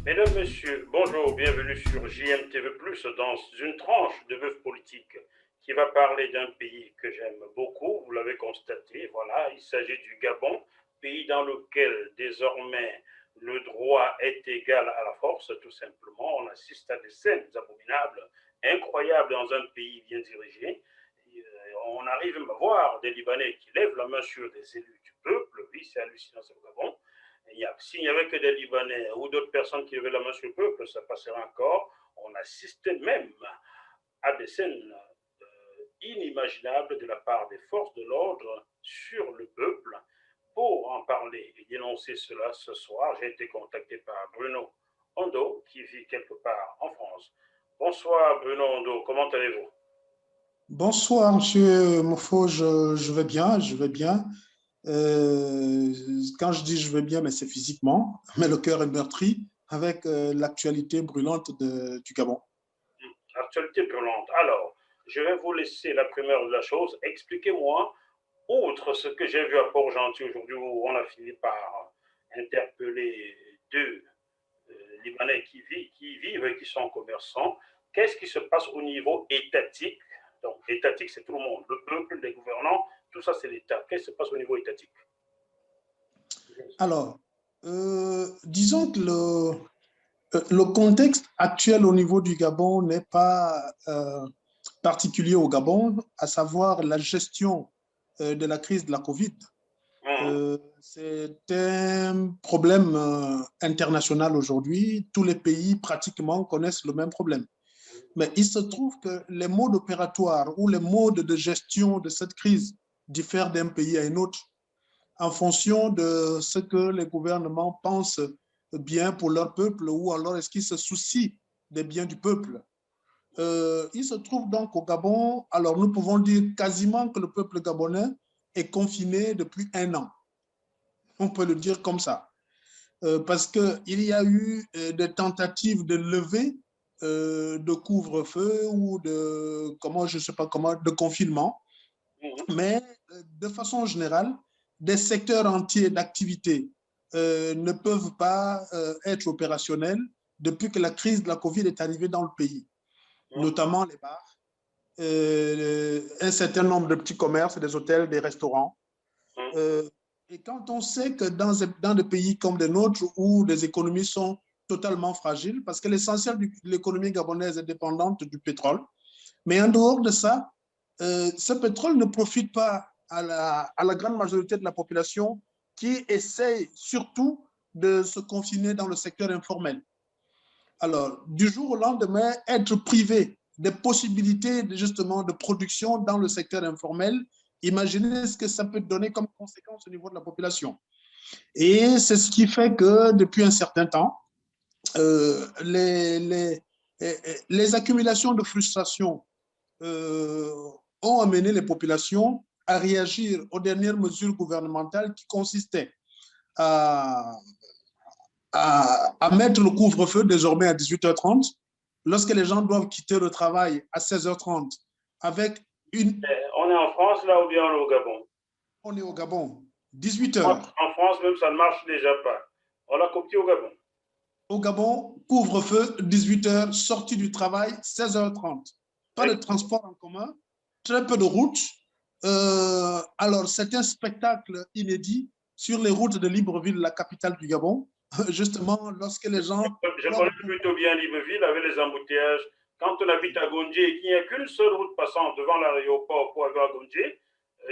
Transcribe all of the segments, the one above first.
Mesdames, Messieurs, bonjour, bienvenue sur JMTV+, dans une tranche de bœuf politique qui va parler d'un pays que j'aime beaucoup, vous l'avez constaté, voilà, il s'agit du Gabon, pays dans lequel désormais le droit est égal à la force, tout simplement. On assiste à des scènes abominables, incroyables dans un pays bien dirigé. On arrive même à voir des Libanais qui lèvent la main sur des élus du peuple, oui, c'est hallucinant, c'est le Gabon. S'il n'y avait que des Libanais ou d'autres personnes qui levaient la main sur le peuple, ça passerait encore. On assistait même à des scènes inimaginables de la part des forces de l'ordre sur le peuple. Pour en parler et dénoncer cela ce soir, j'ai été contacté par Bruno Ondo, qui vit quelque part en France. Bonsoir Bruno Ondo, comment allez-vous? Bonsoir, monsieur Mofo, je vais bien, je vais bien. Euh, Quand je dis je vais bien, mais c'est physiquement, mais le cœur est meurtri avec l'actualité brûlante du Gabon. Actualité brûlante. Alors, je vais vous laisser la première de la chose. Expliquez-moi, outre ce que j'ai vu à Port-Gentil aujourd'hui, où on a fini par interpeller deux Libanais qui vivent et qui sont commerçants, qu'est-ce qui se passe au niveau étatique? Donc, étatique, c'est tout le monde, le peuple, les gouvernants, tout ça, c'est l'État. Qu'est-ce qui se passe au niveau étatique? Alors, disons que le contexte actuel au niveau du Gabon n'est pas particulier au Gabon, à savoir la gestion de la crise de la Covid. C'est un problème international aujourd'hui. Tous les pays pratiquement connaissent le même problème. Mais il se trouve que les modes opératoires ou les modes de gestion de cette crise diffèrent d'un pays à un autre en fonction de ce que les gouvernements pensent bien pour leur peuple ou alors est-ce qu'ils se soucient des biens du peuple. Il se trouve donc au Gabon, alors nous pouvons dire quasiment que le peuple gabonais est confiné depuis un an. On peut le dire comme ça. Parce qu'il y a eu des tentatives de levée de couvre-feu ou de, comment, je sais pas comment, de confinement. Mais de façon générale, des secteurs entiers d'activité ne peuvent pas être opérationnels depuis que la crise de la Covid est arrivée dans le pays, notamment les bars, un certain nombre de petits commerces, des hôtels, des restaurants. Et quand on sait que dans des pays comme les nôtres où les économies sont totalement fragiles, parce que l'essentiel de l'économie gabonaise est dépendante du pétrole, mais en dehors de ça, ce pétrole ne profite pas à la grande majorité de la population qui essaye surtout de se confiner dans le secteur informel. Alors, du jour au lendemain, être privé des possibilités justement de production dans le secteur informel, imaginez ce que ça peut donner comme conséquence au niveau de la population. Et c'est ce qui fait que depuis un certain temps, euh, les, les, les accumulations de frustration euh, ont amené les populations à réagir aux dernières mesures gouvernementales qui consistaient à, à mettre le couvre-feu désormais à 18h30 lorsque les gens doivent quitter le travail à 16h30 avec une... On est en France là ou bien on est au Gabon? On est au Gabon, 18h. En France même, ça ne marche déjà pas. On l'a copié au Gabon. Au Gabon, couvre-feu, 18h, sortie du travail, 16h30. Pas de transport en commun, très peu de routes. Alors, c'est un spectacle inédit sur les routes de Libreville, la capitale du Gabon, justement lorsque les gens... Je connais plutôt bien Libreville avec les embouteillages. Quand on habite à Gondje et qu'il n'y a qu'une seule route passant devant l'aéroport pour aller à Gondje,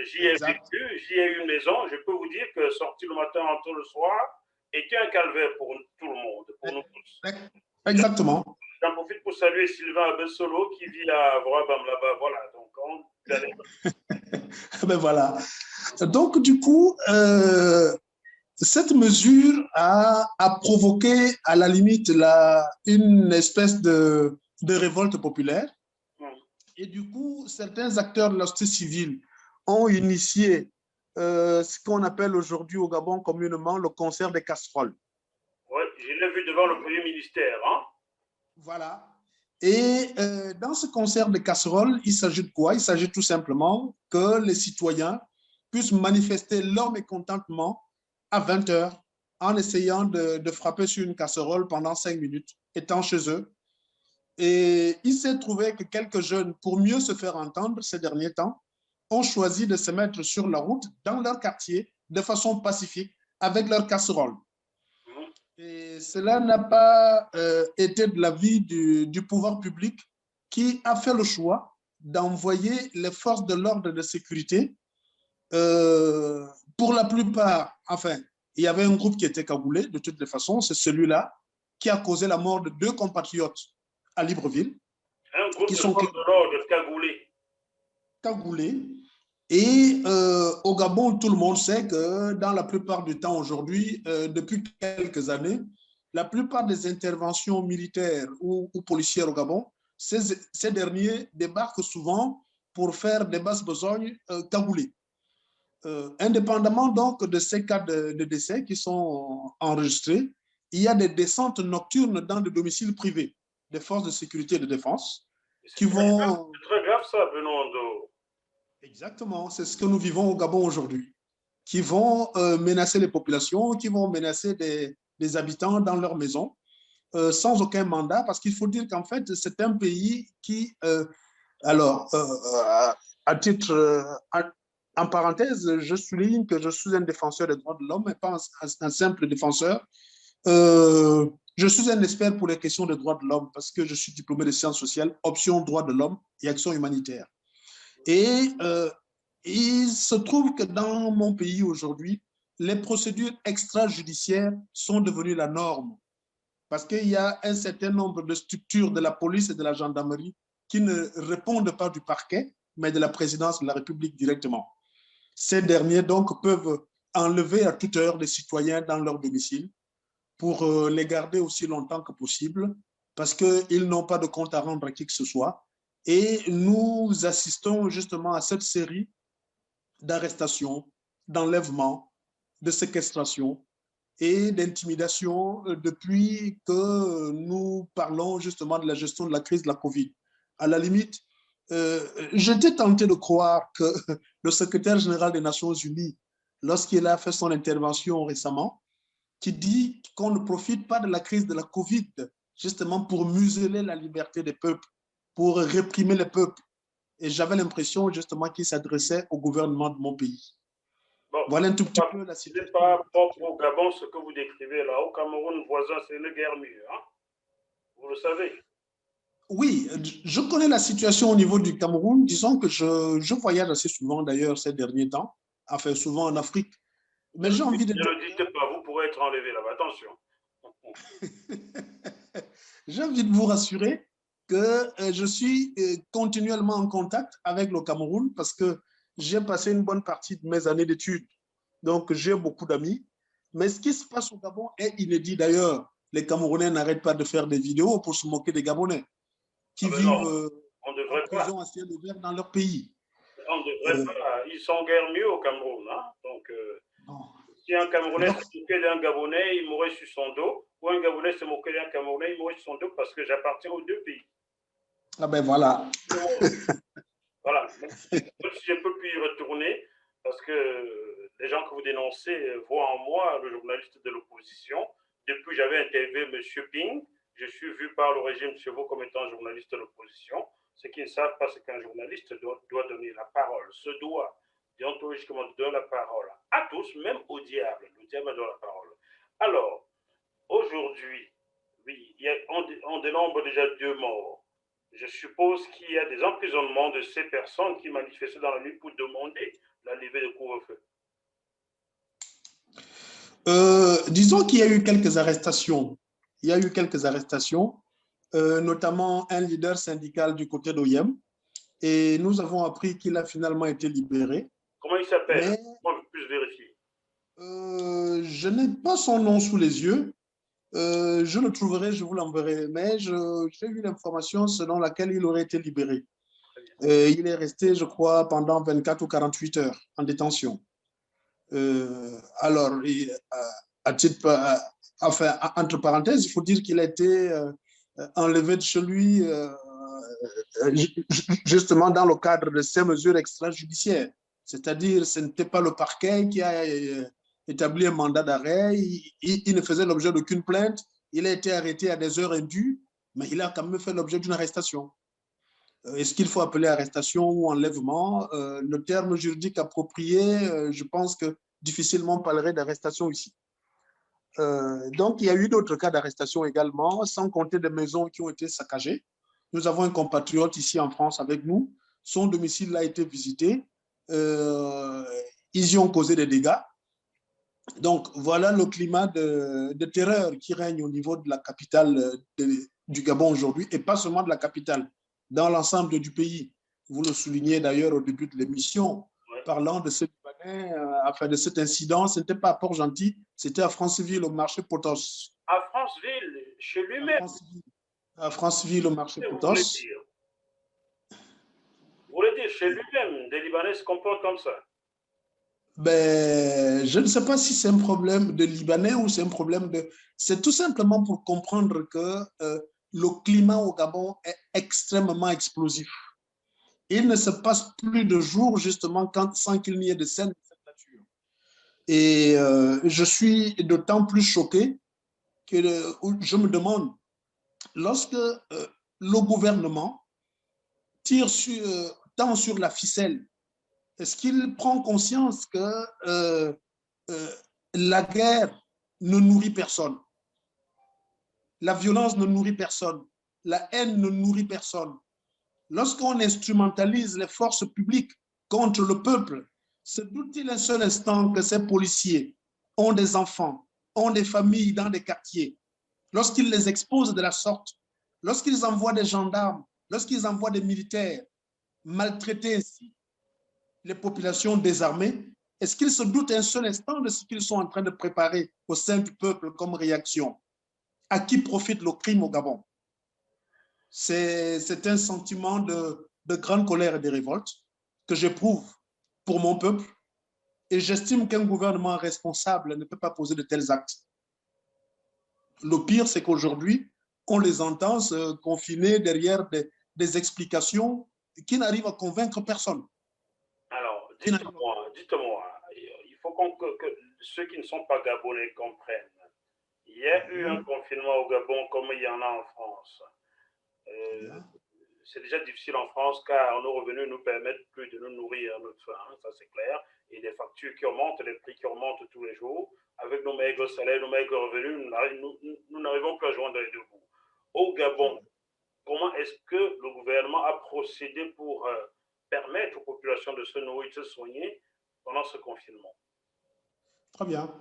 j'y ai vécu, j'y ai eu une maison. Je peux vous dire que sortir le matin, entrer le soir, était un calvaire pour tout le monde, pour nous tous. Exactement. J'en profite pour saluer Sylvain Abessolo qui vit à Vrabam là-bas. Voilà, donc on ben voilà. Donc, du coup, cette mesure a provoqué à la limite une espèce de révolte populaire. Et du coup, certains acteurs de la société civile ont initié ce qu'on appelle aujourd'hui au Gabon communément le concert des casseroles. Oui, je l'ai vu devant le Premier ministère. Hein? Voilà. Et dans ce concert de casseroles, il s'agit de quoi? Il s'agit tout simplement que les citoyens puissent manifester leur mécontentement à 20h en essayant de frapper sur une casserole pendant 5 minutes, étant chez eux. Et il s'est trouvé que quelques jeunes, pour mieux se faire entendre ces derniers temps, ont choisi de se mettre sur la route dans leur quartier de façon pacifique avec leur casserole. Et cela n'a pas été de l'avis du pouvoir public qui a fait le choix d'envoyer les forces de l'ordre de sécurité. Pour la plupart, enfin, il y avait un groupe qui était cagoulé, de toutes les façons, c'est celui-là qui a causé la mort de 2 compatriotes à Libreville. Un groupe de forces de l'ordre cagoulé. Cagoulé. Et au Gabon, tout le monde sait que dans la plupart du temps aujourd'hui, depuis quelques années, la plupart des interventions militaires ou policières au Gabon, ces derniers débarquent souvent pour faire des basses besognes cagoulées. Indépendamment donc de ces cas de décès qui sont enregistrés, il y a des descentes nocturnes dans des domiciles privés des forces de sécurité et de défense qui vont... C'est très grave ça, Benoît. Exactement, c'est ce que nous vivons au Gabon aujourd'hui, qui vont menacer les populations, qui vont menacer des habitants dans leurs maisons, sans aucun mandat, parce qu'il faut dire qu'en fait, c'est un pays qui, à titre, en parenthèse, je souligne que je suis un défenseur des droits de l'homme, mais pas un simple défenseur. Je suis un expert pour les questions des droits de l'homme, parce que je suis diplômé de sciences sociales, option droits de l'homme et action humanitaire. Et il se trouve que dans mon pays aujourd'hui, les procédures extrajudiciaires sont devenues la norme parce qu'il y a un certain nombre de structures de la police et de la gendarmerie qui ne répondent pas du parquet, mais de la présidence de la République directement. Ces derniers, donc, peuvent enlever à toute heure des citoyens dans leur domicile pour les garder aussi longtemps que possible parce qu'ils n'ont pas de compte à rendre à qui que ce soit. Et nous assistons justement à cette série d'arrestations, d'enlèvements, de séquestrations et d'intimidation depuis que nous parlons justement de la gestion de la crise de la Covid. À la limite, j'étais tenté de croire que le secrétaire général des Nations Unies, lorsqu'il a fait son intervention récemment, qui dit qu'on ne profite pas de la crise de la Covid justement pour museler la liberté des peuples, pour réprimer les peuples. Et j'avais l'impression justement qu'il s'adressait au gouvernement de mon pays. Bon, voilà un tout petit peu la situation. Ce n'est pas propre au Gabon ce que vous décrivez là. Au Cameroun voisin, c'est une guerre mieux. Hein? Vous le savez. Oui, je connais la situation au niveau du Cameroun. Disons que je voyage assez souvent d'ailleurs ces derniers temps, enfin souvent en Afrique. Mais j'ai envie de dire... Ne le dites pas, vous pourrez être enlevé là-bas. Attention. J'ai envie de vous rassurer que je suis continuellement en contact avec le Cameroun parce que j'ai passé une bonne partie de mes années d'études. Donc, j'ai beaucoup d'amis. Mais ce qui se passe au Gabon est inédit d'ailleurs. Les Camerounais n'arrêtent pas de faire des vidéos pour se moquer des Gabonais qui vivent en prison à ciel ouvert dans leur pays. On ne devrait pas. Ils sont guère mieux au Cameroun. Hein? Donc, si un Camerounais se moquait d'un Gabonais, il mourrait sur son dos. Ou un Gabonais se moquait d'un Camerounais, il mourrait sur son dos parce que j'appartiens aux deux pays. Ah ben voilà. Voilà. Même si je ne peux plus y retourner, parce que les gens que vous dénoncez voient en moi le journaliste de l'opposition. Depuis, j'avais interviewé M. Ping. Je suis vu par le régime chez vous comme étant journaliste de l'opposition. Ceux qui ne savent pas, c'est qu'un journaliste doit donner la parole, se doit déontologiquement donner la parole à tous, même au diable. Le diable donne la parole. Alors, aujourd'hui, oui, on dénombre déjà 2 morts. Je suppose qu'il y a des emprisonnements de ces personnes qui manifestaient dans la nuit pour demander la levée de couvre-feu. Disons qu'il y a eu quelques arrestations. Il y a eu quelques arrestations, notamment un leader syndical du côté d'OIM. Et nous avons appris qu'il a finalement été libéré. Comment il s'appelle? Moi, je puisse vérifier. Je n'ai pas son nom sous les yeux. Je le trouverai, je vous l'enverrai. Mais j'ai eu l'information selon laquelle il aurait été libéré. Il est resté, je crois, pendant 24 ou 48 heures en détention. Alors, à titre, enfin, entre parenthèses, il faut dire qu'il a été enlevé de chez lui justement dans le cadre de ces mesures extrajudiciaires. C'est-à-dire, ce n'était pas le parquet qui a établi un mandat d'arrêt, il ne faisait l'objet d'aucune plainte, il a été arrêté à des heures indues, mais il a quand même fait l'objet d'une arrestation. Est-ce qu'il faut appeler arrestation ou enlèvement? Le terme juridique approprié, je pense que difficilement on parlerait d'arrestation ici. Donc, il y a eu d'autres cas d'arrestation également, sans compter des maisons qui ont été saccagées. Nous avons un compatriote ici en France avec nous. Son domicile a été visité. Ils y ont causé des dégâts. Donc, voilà le climat de terreur qui règne au niveau de la capitale du Gabon aujourd'hui, et pas seulement de la capitale, dans l'ensemble du pays. Vous le soulignez d'ailleurs au début de l'émission, Ouais. parlant de ce Libanais, enfin de cet incident. Ce n'était pas à Port-Gentil, c'était à Franceville, au marché Potos. À Franceville, chez lui-même. À Franceville, au marché Vous voulez Potos. dire? Vous voulez dire, chez lui-même, des Libanais se comportent comme ça? Ben, je ne sais pas si c'est un problème de Libanais ou c'est un problème de... C'est tout simplement pour comprendre que le climat au Gabon est extrêmement explosif. Il ne se passe plus de jours justement sans qu'il n'y ait de scènes de cette nature. Et je suis d'autant plus choqué que je me demande, lorsque le gouvernement tire tant sur la ficelle, est-ce qu'il prend conscience que euh, la guerre ne nourrit personne, la violence ne nourrit personne, la haine ne nourrit personne? Lorsqu'on instrumentalise les forces publiques contre le peuple, se doute-t-il un seul instant que ces policiers ont des enfants, ont des familles dans des quartiers? Lorsqu'ils les exposent de la sorte, lorsqu'ils envoient des gendarmes, lorsqu'ils envoient des militaires maltraiter ainsi les populations désarmées, est-ce qu'ils se doutent un seul instant de ce qu'ils sont en train de préparer au sein du peuple comme réaction? À qui profite le crime au Gabon? C'est un sentiment de grande colère et de révolte que j'éprouve pour mon peuple, et j'estime qu'un gouvernement responsable ne peut pas poser de tels actes. Le pire, c'est qu'aujourd'hui, on les entend se confiner derrière des explications qui n'arrivent à convaincre personne. Alors, dites-moi, il faut que ceux qui ne sont pas gabonais comprennent. Il y a eu un confinement au Gabon comme il y en a en France. C'est déjà difficile en France car nos revenus ne nous permettent plus de nous nourrir notre faim, ça c'est clair. Et des factures qui augmentent, les prix qui augmentent tous les jours. Avec nos maigres salaires, nos maigres revenus, nous n'arrivons plus à joindre les deux bouts. Au Gabon, comment est-ce que le gouvernement a procédé pour permettre aux populations de se nourrir, de se soigner pendant ce confinement? Très bien.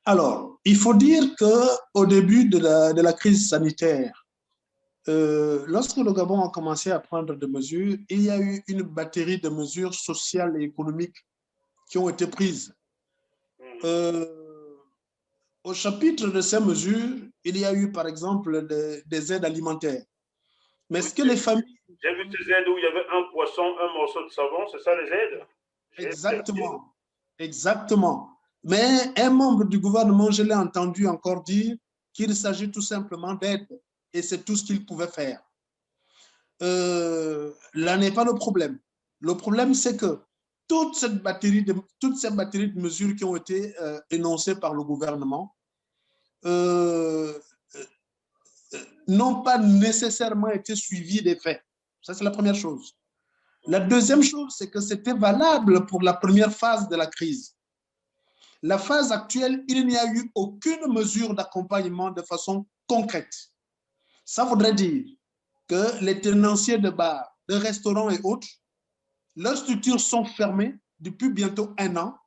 Alors, il faut dire qu'au début de la crise sanitaire, lorsque le Gabon a commencé à prendre des mesures, il y a eu une batterie de mesures sociales et économiques qui ont été prises. Au chapitre de ces mesures, il y a eu par exemple des aides alimentaires. Mais est-ce que les familles... J'ai vu ces aides où il y avait un poisson, un morceau de savon, c'est ça les aides? Exactement, exactement. Mais un membre du gouvernement, je l'ai entendu encore dire qu'il s'agit tout simplement d'aide, et c'est tout ce qu'il pouvait faire. Là n'est pas le problème. Le problème, c'est que toute cette batterie de mesures qui ont été énoncées par le gouvernement n'ont pas nécessairement été suivies des faits. Ça, c'est la première chose. La deuxième chose, c'est que c'était valable pour la première phase de la crise. La phase actuelle, il n'y a eu aucune mesure d'accompagnement de façon concrète. Ça voudrait dire que les tenanciers de bars, de restaurants et autres, leurs structures sont fermées depuis bientôt 1 an,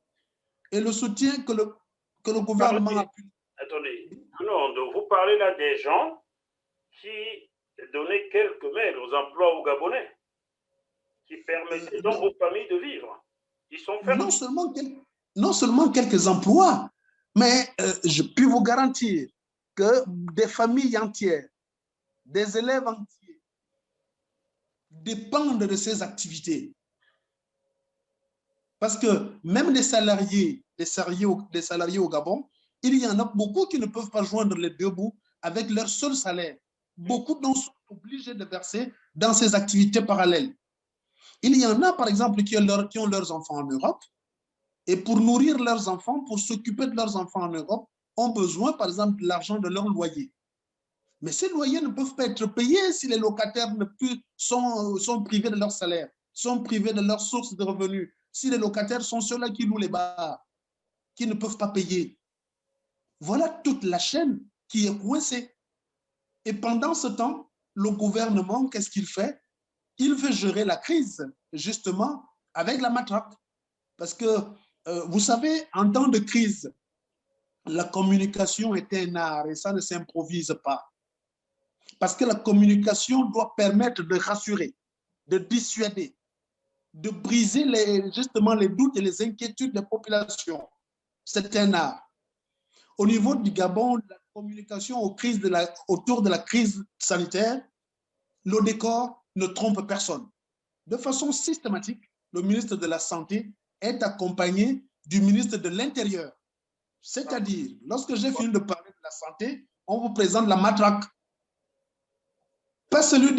et le soutien que le gouvernement a pu... Attendez, non, vous parlez là des gens qui donnaient quelques maigres emplois aux Gabonais, qui permettaient donc aux familles de vivre. Ils sont fermés. Non seulement quelques emplois, mais je puis vous garantir que des familles entières, des élèves entiers dépendent de ces activités. Parce que même les salariés au Gabon, il y en a beaucoup qui ne peuvent pas joindre les deux bouts avec leur seul salaire. Beaucoup d'entre eux sont obligés de verser dans ces activités parallèles. Il y en a, par exemple, qui ont leurs enfants en Europe. et pour nourrir leurs enfants, pour s'occuper de leurs enfants en Europe, ont besoin, par exemple, de l'argent de leur loyer. Mais ces loyers ne peuvent pas être payés si les locataires sont privés de leur salaire, sont privés de leurs sources de revenus. Si les locataires sont ceux-là qui louent les bars, qui ne peuvent pas payer. Voilà toute la chaîne qui est coincée. Et pendant ce temps, le gouvernement, qu'est-ce qu'il fait? Il veut gérer la crise, justement, avec la matraque. Parce que, vous savez, en temps de crise, la communication est un art et ça ne s'improvise pas. Parce que la communication doit permettre de rassurer, de dissuader, de briser justement les doutes et les inquiétudes des populations. C'est un art. Au niveau du Gabon, la communication autour de la crise sanitaire, le décor ne trompe personne. De façon systématique, le ministre de la Santé est accompagné du ministre de l'Intérieur. C'est-à-dire, lorsque j'ai fini de parler de la santé, on vous présente la matraque. Pas celui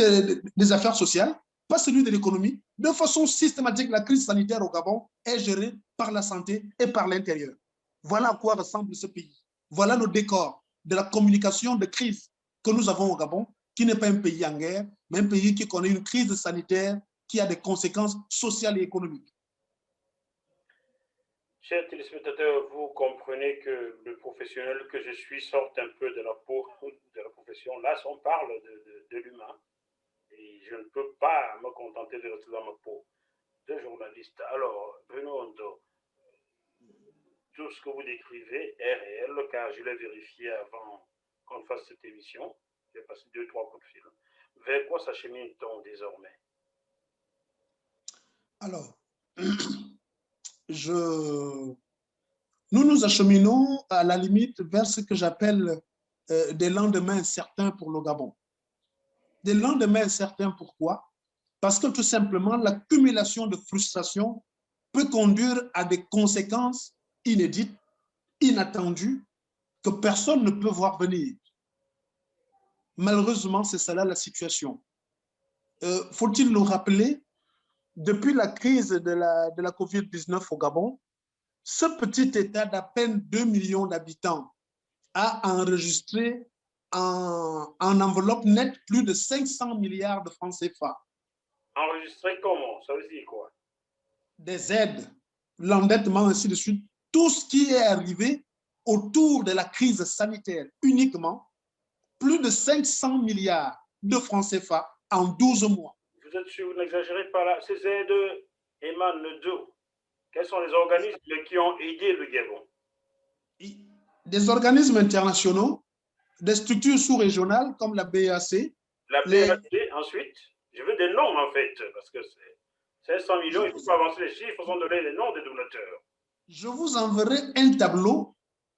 des affaires sociales, pas celui de l'économie. De façon systématique, la crise sanitaire au Gabon est gérée par la santé et par l'intérieur. Voilà à quoi ressemble ce pays. Voilà le décor de la communication de crise que nous avons au Gabon, qui n'est pas un pays en guerre, mais un pays qui connaît une crise sanitaire qui a des conséquences sociales et économiques. Chers téléspectateurs, vous comprenez que le professionnel que je suis sort un peu de la peau de la profession. Là, on parle de l'humain et je ne peux pas me contenter de rester dans ma peau de journaliste. Alors, Bruno Hondo, tout ce que vous décrivez est réel, car je l'ai vérifié avant qu'on fasse cette émission. J'ai passé 2-3 coups de fil. Vers quoi s'achemine-t-on désormais? Alors, nous nous acheminons à la limite vers ce que j'appelle des lendemains incertains pour le Gabon. Des lendemains incertains, pourquoi? Parce que tout simplement, l'accumulation de frustration peut conduire à des conséquences inédites, inattendues, que personne ne peut voir venir. Malheureusement, c'est cela la situation. Faut-il le rappeler, depuis la crise de la COVID-19 au Gabon, ce petit État d'à peine 2 millions d'habitants a enregistré en enveloppe nette plus de 500 milliards de francs CFA. Enregistré comment? Ça veut dire quoi? Des aides, l'endettement, ainsi de suite. Tout ce qui est arrivé autour de la crise sanitaire uniquement, plus de 500 milliards de francs CFA en 12 mois. Vous êtes sûr, vous n'exagérez pas là. Ces aides émanent d'où? Quels sont les organismes qui ont aidé le Gabon? Des organismes internationaux, des structures sous-régionales comme la BAC. La BAC, ensuite, je veux des noms en fait, parce que c'est 500 millions, il faut pas avancer les chiffres sans donner les noms des donateurs. Je vous enverrai un tableau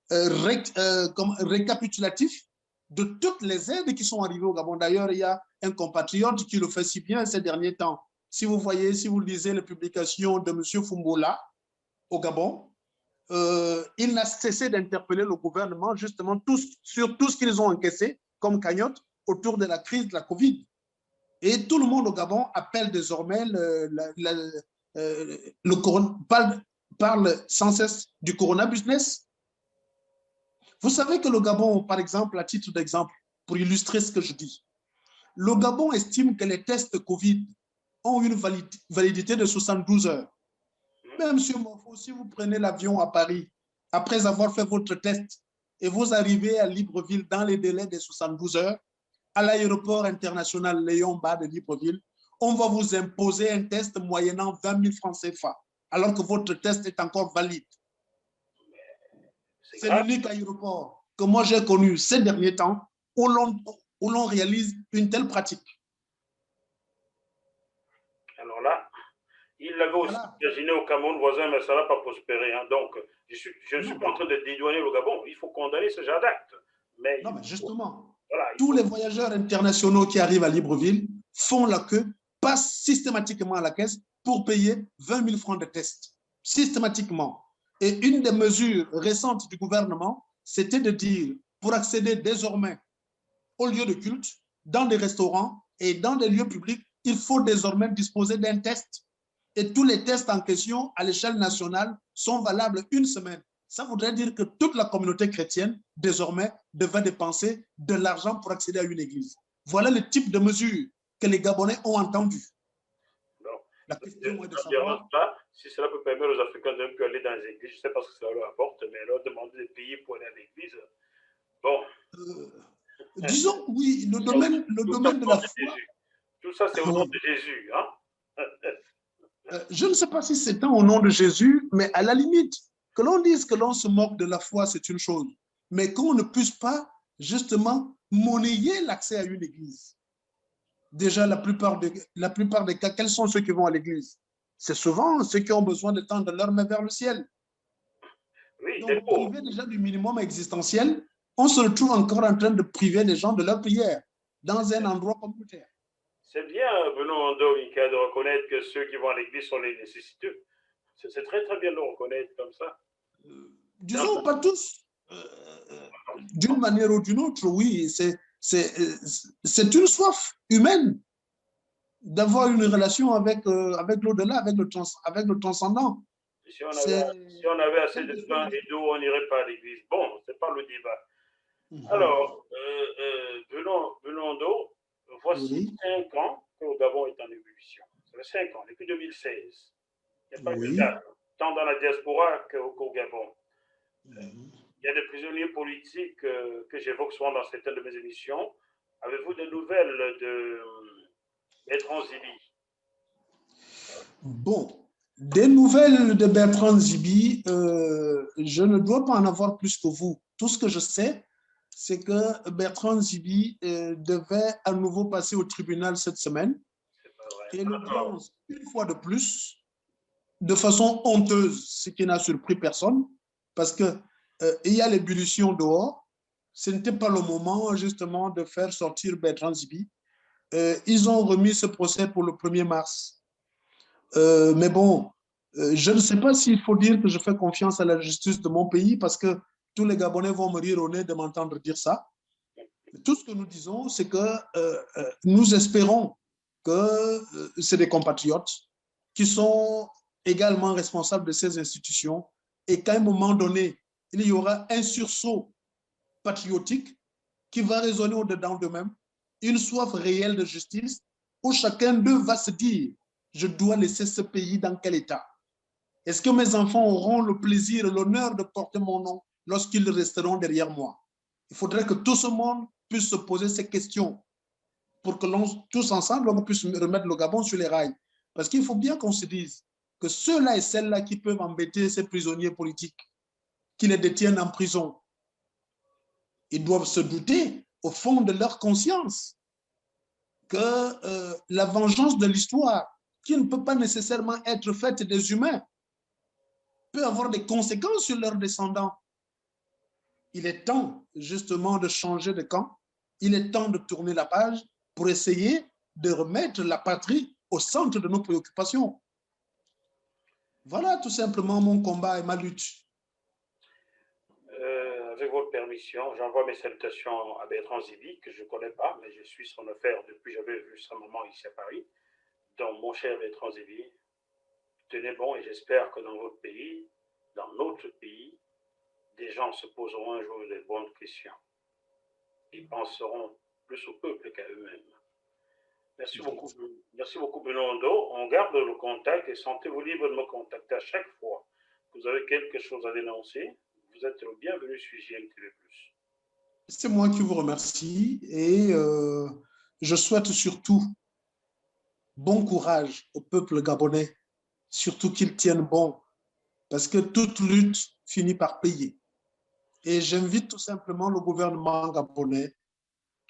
récapitulatif de toutes les aides qui sont arrivées au Gabon. D'ailleurs, il y a un compatriote qui le fait si bien ces derniers temps. Si vous voyez, si vous lisez les publications de M. Fumbola au Gabon, il n'a cessé d'interpeller le gouvernement justement sur tout ce qu'ils ont encaissé comme cagnotte autour de la crise de la Covid. Et tout le monde au Gabon appelle désormais parle sans cesse du corona business. Vous savez que le Gabon, par exemple, à titre d'exemple, pour illustrer ce que je dis, le Gabon estime que les tests Covid ont une validité de 72 heures. Mais M. Mofo, si vous prenez l'avion à Paris, après avoir fait votre test, et vous arrivez à Libreville dans les délais des 72 heures, à l'aéroport international Léon Mba de Libreville, on va vous imposer un test moyennant 20 000 francs CFA, alors que votre test est encore valide. C'est l'unique aéroport que moi j'ai connu ces derniers temps où l'on réalise une telle pratique. Alors là, il l'avait aussi imaginé au Cameroun voisin, mais ça n'a pas prospéré. Hein. Donc, je ne suis pas en train de dédouaner le Gabon. Il faut condamner ce genre d'acte. Mais justement, voilà, tous les voyageurs internationaux qui arrivent à Libreville font la queue, passent systématiquement à la caisse pour payer 20 000 francs de test. Systématiquement. Et une des mesures récentes du gouvernement, c'était de dire, pour accéder désormais aux lieux de culte, dans des restaurants et dans des lieux publics, il faut désormais disposer d'un test. et tous les tests en question à l'échelle nationale sont valables une semaine. Ça voudrait dire que toute la communauté chrétienne, désormais, devait dépenser de l'argent pour accéder à une église. Voilà le type de mesures que les Gabonais ont entendues. Non. La question est de Ne dérange savoir... pas si cela peut permettre aux Africains de ne plus aller dans les églises. Je ne sais pas ce que cela leur apporte, mais leur demander de payer pour aller à l'église. Bon. Disons que oui, le Tout ça, domaine de au nom la de foi... Jésus. Tout ça, c'est au nom de Jésus. Hein? Je ne sais pas si c'est au nom de Jésus, mais à la limite, que l'on dise que l'on se moque de la foi, c'est une chose. Mais qu'on ne puisse pas, justement, monnayer l'accès à une église. Déjà, la plupart des cas, quels sont ceux qui vont à l'église? C'est souvent ceux qui ont besoin de tendre leur main vers le ciel. Oui, des Donc, pauvres. privé déjà du minimum existentiel, on se retrouve encore en train de priver les gens de leur prière dans un endroit communautaire. C'est bien, Benoît Ando, Mika, de reconnaître que ceux qui vont à l'église sont les nécessiteux. C'est très, très bien de le reconnaître comme ça. Disons pas tous, d'une manière ou d'une autre, oui, c'est une soif humaine d'avoir une relation avec l'au-delà, avec le transcendant. Si on avait assez de pain et d'eau, on n'irait pas à l'église. Bon, ce n'est pas le débat. Alors, Benoît Ando, voici Oui, 5 ans que le Gabon est en ébullition. Ça fait 5 ans, depuis 2016. Il n'y a pas eu de oui. date, tant dans la diaspora qu'au Gabon. Il y a des prisonniers politiques que j'évoque souvent dans certaines de mes émissions. Avez-vous des nouvelles de Bertrand Zibi? Bon, des nouvelles de Bertrand Zibi, je ne dois pas en avoir plus que vous. Tout ce que je sais, c'est que Bertrand Zibi devait à nouveau passer au tribunal cette semaine. C'est pas vrai. Et Alors, l'audience, une fois de plus, de façon honteuse, ce qui n'a surpris personne, parce que il y a l'ébullition dehors. Ce n'était pas le moment justement de faire sortir Bertrand Zibi. Ils ont remis ce procès pour le 1er mars. Mais bon, je ne sais pas s'il faut dire que je fais confiance à la justice de mon pays parce que tous les Gabonais vont me rire au nez de m'entendre dire ça. Tout ce que nous disons, c'est que nous espérons que c'est des compatriotes qui sont également responsables de ces institutions et qu'à un moment donné, il y aura un sursaut patriotique qui va résonner au-dedans d'eux-mêmes, une soif réelle de justice où chacun d'eux va se dire, je dois laisser ce pays dans quel état? Est-ce que mes enfants auront le plaisir et l'honneur de porter mon nom lorsqu'ils resteront derrière moi? Il faudrait que tout ce monde puisse se poser ces questions pour que tous ensemble, on puisse remettre le Gabon sur les rails. Parce qu'il faut bien qu'on se dise que ceux-là et celles-là qui peuvent embêter ces prisonniers politiques, qui les détiennent en prison, ils doivent se douter au fond de leur conscience que la vengeance de l'histoire, qui ne peut pas nécessairement être faite des humains, peut avoir des conséquences sur leurs descendants. Il est temps justement de changer de camp. Il est temps de tourner la page pour essayer de remettre la patrie au centre de nos préoccupations. Voilà tout simplement mon combat et ma lutte. Avec votre permission, j'envoie mes salutations à Bertrand Zibi, que je ne connais pas, mais je suis son affaire depuis que j'avais vu sa maman ici à Paris. Donc, mon cher Bertrand Zibi, tenez bon et j'espère que dans votre pays, dans notre pays, des gens se poseront un jour de bonnes questions. Ils penseront plus au peuple qu'à eux-mêmes. Merci beaucoup, Benoît. On garde le contact et sentez-vous libre de me contacter à chaque fois que vous avez quelque chose à dénoncer. Vous êtes le bienvenu sur JMTV+. C'est moi qui vous remercie et je souhaite surtout bon courage au peuple gabonais, surtout qu'il tienne bon, parce que toute lutte finit par payer. Et j'invite tout simplement le gouvernement gabonais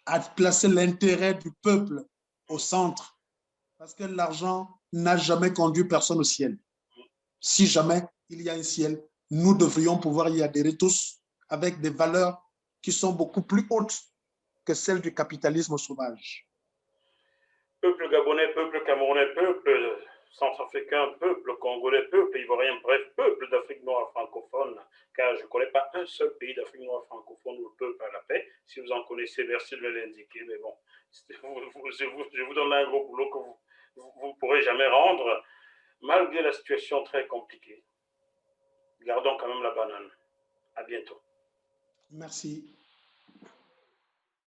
à placer l'intérêt du peuple au centre, parce que l'argent n'a jamais conduit personne au ciel. Si jamais il y a un ciel, nous devrions pouvoir y adhérer tous avec des valeurs qui sont beaucoup plus hautes que celles du capitalisme sauvage. Peuple gabonais, peuple camerounais, peuple centrafricain, peuple congolais, peuple ivoirien, bref, peuple d'Afrique noire francophone, car je ne connais pas un seul pays d'Afrique noire francophone où le peuple a la paix. Si vous en connaissez, merci de me l'indiquer, mais bon, je vous donne un gros boulot que vous ne pourrez jamais rendre. malgré la situation très compliquée, gardons quand même la banane. À bientôt. Merci.